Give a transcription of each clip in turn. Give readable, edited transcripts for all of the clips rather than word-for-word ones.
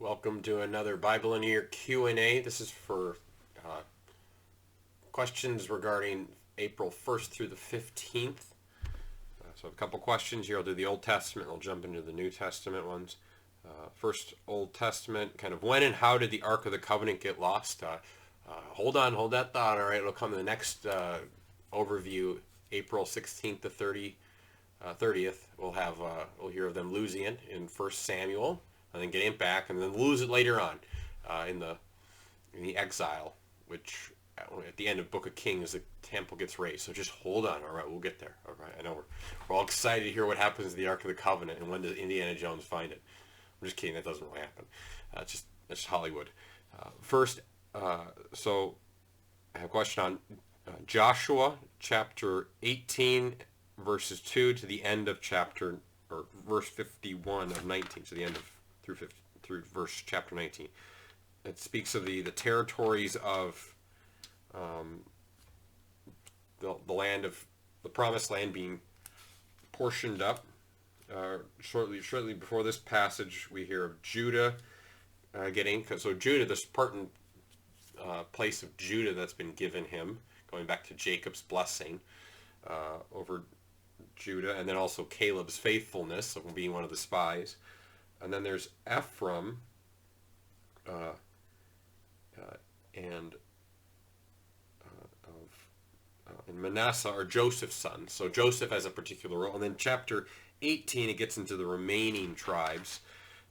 Welcome to another Bible in a Year Q&A. This is for questions regarding April 1st through the 15th. So a couple questions here. I'll do the Old Testament and I'll jump into the New Testament ones. First, Old Testament, kind of when and how did the Ark of the Covenant get lost? Hold that thought. All right, it'll come in the next overview, April 16th to 30th. We'll hear of them losing it in 1 Samuel, and then getting it back, and then lose it later on in the exile, which at the end of Book of Kings, the temple gets raised. So just hold on. All right, we'll get there. All right, I know we're all excited to hear what happens to the Ark of the Covenant and when does Indiana Jones find it. I'm just kidding. That doesn't really happen. That's just Hollywood. First, so I have a question on Joshua chapter 18, verses 2 to the end of chapter, or verse 51 of 19, so the end of through verse chapter 19. It speaks of the territories of the land of the promised land being portioned up. Shortly before this passage, we hear of Judah getting, so Judah, this part in place of Judah that's been given him, going back to Jacob's blessing over Judah, and then also Caleb's faithfulness of being one of the spies. And then there's Ephraim and Manasseh are Joseph's sons. So Joseph has a particular role. And then chapter 18, it gets into the remaining tribes.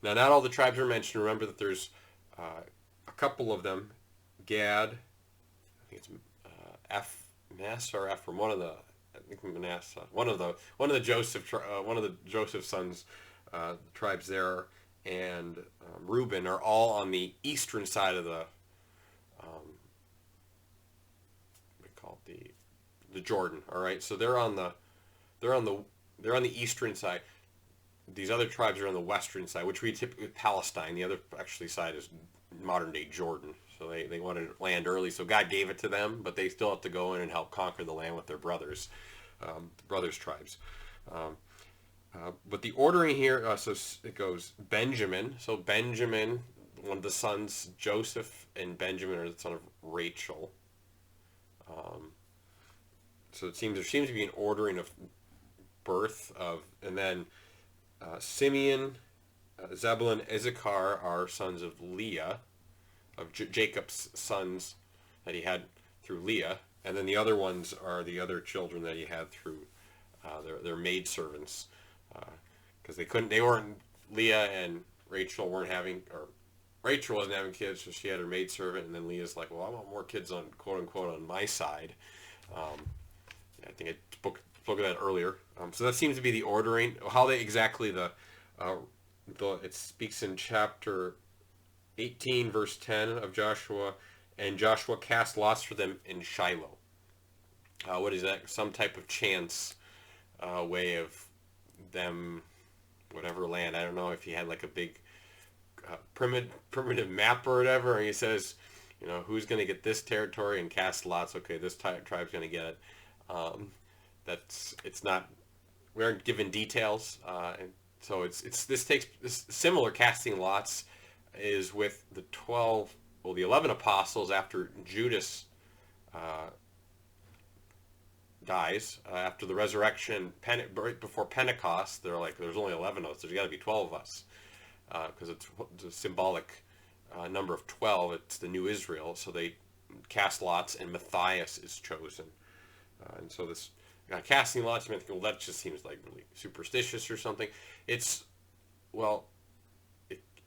Now, not all the tribes are mentioned. Remember that there's a couple of them. Gad, I think it's Manasseh or Ephraim, Manasseh, one of the Joseph sons, tribes there, and Reuben are all on the eastern side of the we call it the Jordan. All right, so they're on the eastern side. These other tribes are on the western side, which we typically Palestine. The other actually side is modern day Jordan. So they wanted land early, so God gave it to them, but they still have to go in and help conquer the land with their brothers' tribes. But the ordering here, so it goes Benjamin. So Benjamin, one of the sons, Joseph and Benjamin are the son of Rachel. So there seems to be an ordering of birth of, and then Simeon, Zebulun, Issachar are sons of Leah, of Jacob's sons that he had through Leah, and then the other ones are the other children that he had through their maidservants, because Leah and Rachel weren't having, or Rachel wasn't having kids, so she had her maidservant, and then Leah's like, well, I want more kids on quote unquote on my side. I think I spoke of that earlier. So that seems to be the ordering. How they exactly it speaks in chapter 18 verse 10 of Joshua, and Joshua cast lots for them in Shiloh. What is that? Some type of chance way of them, whatever land. I don't know if he had like a big primitive map or whatever, and he says, who's going to get this territory, and cast lots. Okay, this tribe's going to get it. It's not. We aren't given details, and so this similar casting lots is with the 11 apostles after Judas dies, after the resurrection, right before Pentecost. They're like, there's only 11 of us, there's got to be 12 of us, because it's a symbolic number of 12. It's the new Israel, so they cast lots, and Matthias is chosen. And so this casting lots, you might think, well, that just seems like really superstitious or something. It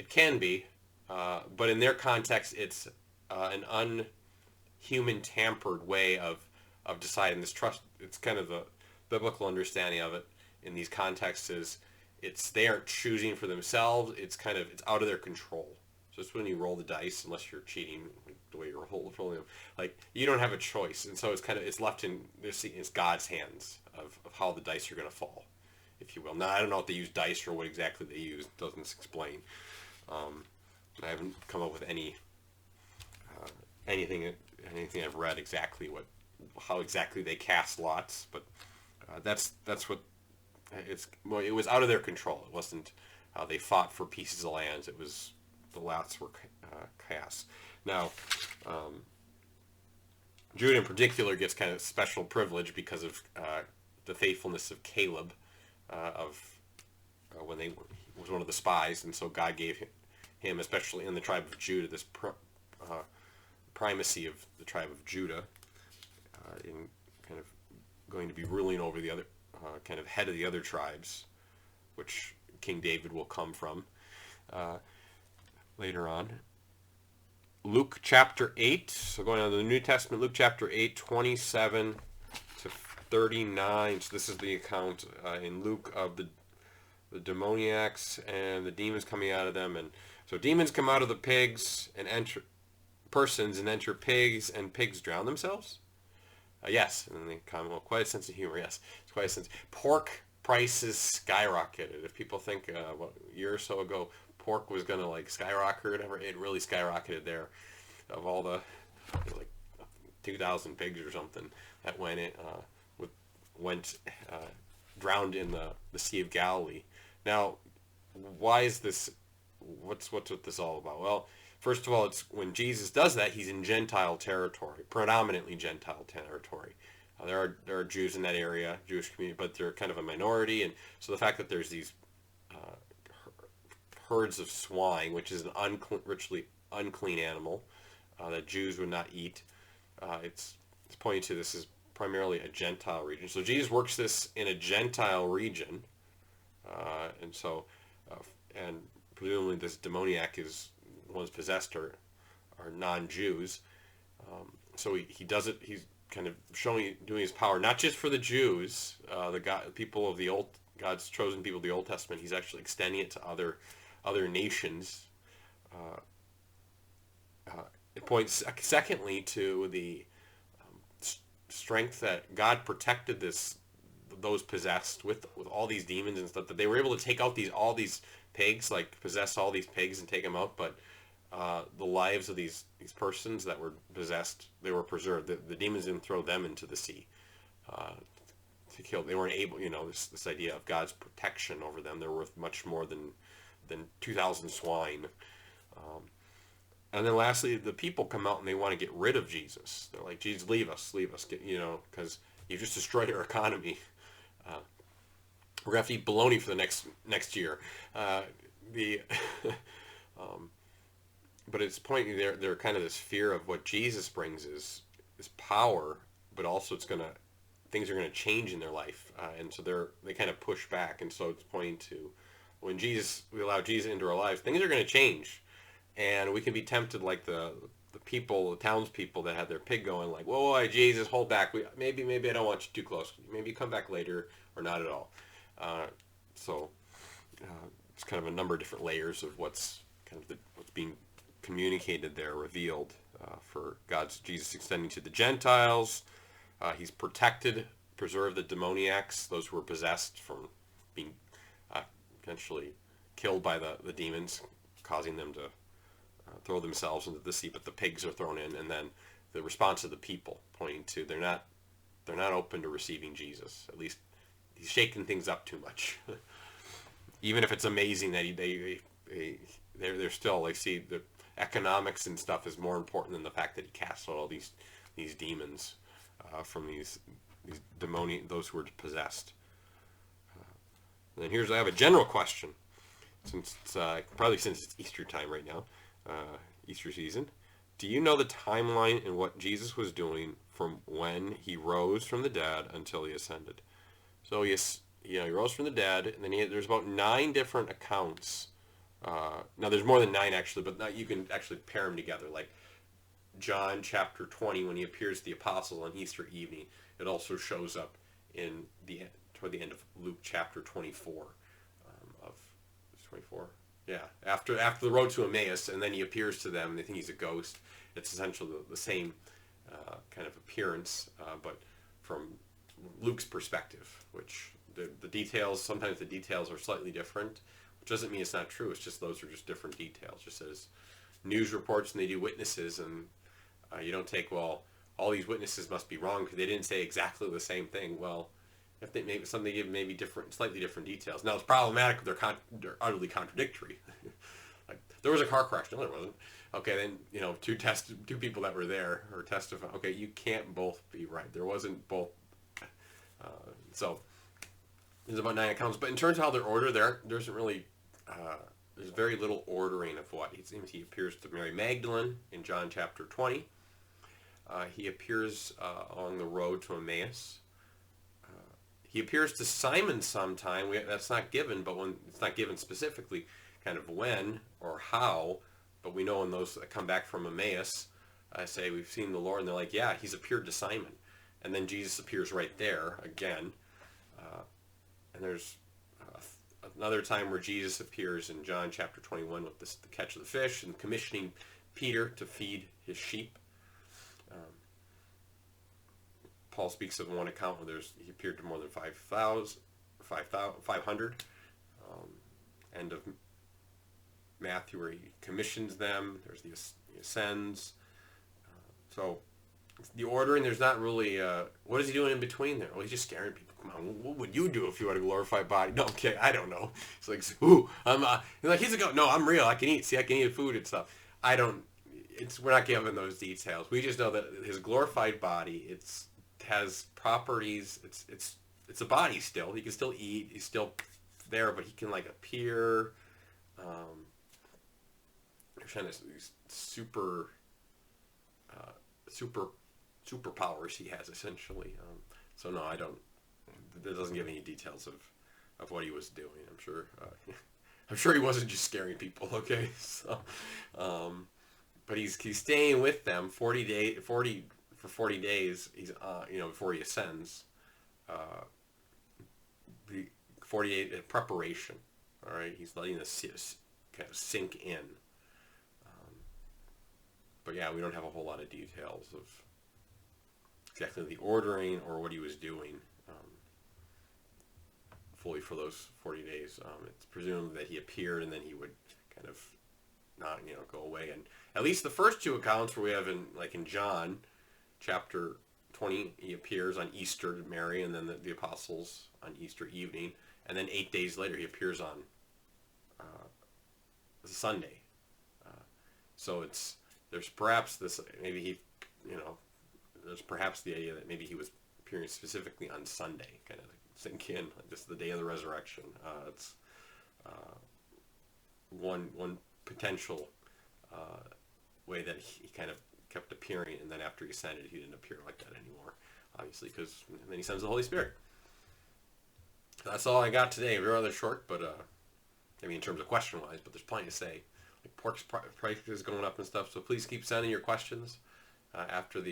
can be, but in their context, it's an unhuman, tampered way of deciding this trust. It's kind of the biblical understanding of it in these contexts is they aren't choosing for themselves. It's out of their control. So it's when you roll the dice, unless you're cheating the way you're rolling them, like you don't have a choice, and so it's left in it's God's hands of how the dice are going to fall, if you will. Now I don't know if they use dice or what exactly they use. It doesn't explain. I haven't come up with anything I've read exactly how exactly they cast lots, but that's what it was out of their control. It wasn't how they fought for pieces of lands. It was the lots were cast. Now, Judah in particular gets kind of special privilege because of the faithfulness of Caleb, when he was one of the spies, and so God gave him, especially in the tribe of Judah, this primacy of the tribe of Judah, in kind of going to be ruling over the other, kind of head of the other tribes, which King David will come from later on. Luke chapter 8, so going on to the New Testament, Luke chapter 8, 27 to 39. So this is the account in Luke of the demoniacs and the demons coming out of them. And so demons come out of the pigs and enter persons and enter pigs, and pigs drown themselves? Yes. And then they comment, well, quite a sense of humor. Yes, it's quite a sense. Pork prices skyrocketed. If people think a year or so ago pork was going to like skyrocket or whatever, it really skyrocketed there. Of all the like 2,000 pigs or something that went drowned in the Sea of Galilee. Now, why is this? What's with this all about? Well, first of all, it's when Jesus does that, he's in Gentile territory, predominantly Gentile territory. There are Jews in that area, Jewish community, but they're kind of a minority, and so the fact that there's these herds of swine, which is an ritually unclean animal that Jews would not eat, it's pointing to this is primarily a Gentile region. So Jesus works this in a Gentile region, and so and presumably this demoniac is ones possessed are non-Jews. So he does it. He's kind of doing his power not just for the Jews, people of the old, God's chosen people of the Old Testament. He's actually extending it to other nations. It points secondly to the strength that God protected those possessed with all these demons and stuff, that they were able to take out all these pigs, like possess all these pigs and take them out, but the lives of these persons that were possessed, they were preserved. The demons didn't throw them into the sea to kill. They weren't able, this idea of God's protection over them. They're worth much more than 2,000 swine. And then lastly, the people come out and they want to get rid of Jesus. They're like, Jesus, leave us, because you just destroyed our economy. We're going to have to eat bologna for the next year. But it's pointing they're kind of this fear of what Jesus brings is power, but also things are going to change in their life, and so they kind of push back, and so it's pointing to when we allow Jesus into our lives, things are going to change, and we can be tempted like the townspeople that had their pig going, like, whoa, Jesus, hold back. Maybe I don't want you too close. Maybe come back later or not at all. So it's kind of a number of different layers of what's being communicated there, revealed for Jesus extending to the Gentiles. He's preserved the demoniacs, those who were possessed, from being potentially killed by the demons, causing them to throw themselves into the sea, but the pigs are thrown in, and then the response of the people pointing to they're not open to receiving Jesus. At least he's shaking things up too much. Even if it's amazing that they're still, like, see, the economics and stuff is more important than the fact that he casts out all these demons from these those who were possessed. And then I have a general question, since it's Easter time right now, Easter season. Do you know the timeline in what Jesus was doing from when he rose from the dead until he ascended? So he rose from the dead, and then there's about 9 different accounts. Now there's more than 9 actually, but you can actually pair them together. Like John chapter 20, when he appears to the apostles on Easter evening, it also shows up toward the end of Luke chapter 24. Of 24, yeah. After the road to Emmaus, and then he appears to them, and they think he's a ghost. It's essentially the same kind of appearance, but from Luke's perspective, which the details, sometimes the details are slightly different, which doesn't mean it's not true. It's just those are just different details. Just as news reports and they do witnesses, and you don't take, well, all these witnesses must be wrong because they didn't say exactly the same thing. Well, if they give maybe slightly different details. Now it's problematic if they're utterly contradictory. Like There was a car crash. No, there wasn't. Okay, then, two people that were there or testify. Okay, you can't both be right. There wasn't both. So there's about 9 accounts. But in terms of how they're ordered, there isn't really. There's very little ordering of what. It seems he appears to Mary Magdalene in John chapter 20. He appears along the road to Emmaus. He appears to Simon sometime. That's not given, but when it's not given specifically, kind of when or how. But we know when those that come back from Emmaus, I say we've seen the Lord, and they're like, yeah, he's appeared to Simon, and then Jesus appears right there again. And there's another time where Jesus appears in John chapter 21 with the catch of the fish and commissioning Peter to feed his sheep. Paul speaks of one account where he appeared to more than 500. End of Matthew where he commissions them. There's he ascends. So the ordering, there's not really, what is he doing in between there? Well, he's just scaring people. Come on, what would you do if you had a glorified body? No, okay, I don't know. It's like, ooh, he's like, he's a goat. No, I'm real. I can eat. See, I can eat food and stuff. We're not given those details. We just know that his glorified body, has properties. It's a body still. He can still eat. He's still there, but he can like appear. There's kind of these superpowers he has essentially. So no, I don't. It doesn't give any details of what he was doing. I'm sure he wasn't just scaring people. Okay, so, but he's staying with them 40 days. 40 days. He's before he ascends. The 48 preparation. All right, he's letting this kind of sink in. But yeah, we don't have a whole lot of details of exactly the ordering or what he was doing fully for those 40 days. It's presumed that he appeared and then he would kind of not, go away. And at least the first two accounts where we have in John chapter 20, he appears on Easter to Mary and then the apostles on Easter evening. And then 8 days later he appears on Sunday. So there's perhaps this, maybe there's perhaps the idea that maybe he was appearing specifically on Sunday, kind of sink in, just the day of the resurrection. It's one potential way that he kind of kept appearing, and then after he ascended, he didn't appear like that anymore, obviously, because then he sends the Holy Spirit. That's all I got today. We're rather short, but in terms of question-wise, but there's plenty to say. Like pork's price is going up and stuff, so please keep sending your questions after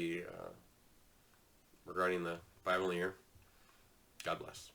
regarding the Bible in the year. God bless.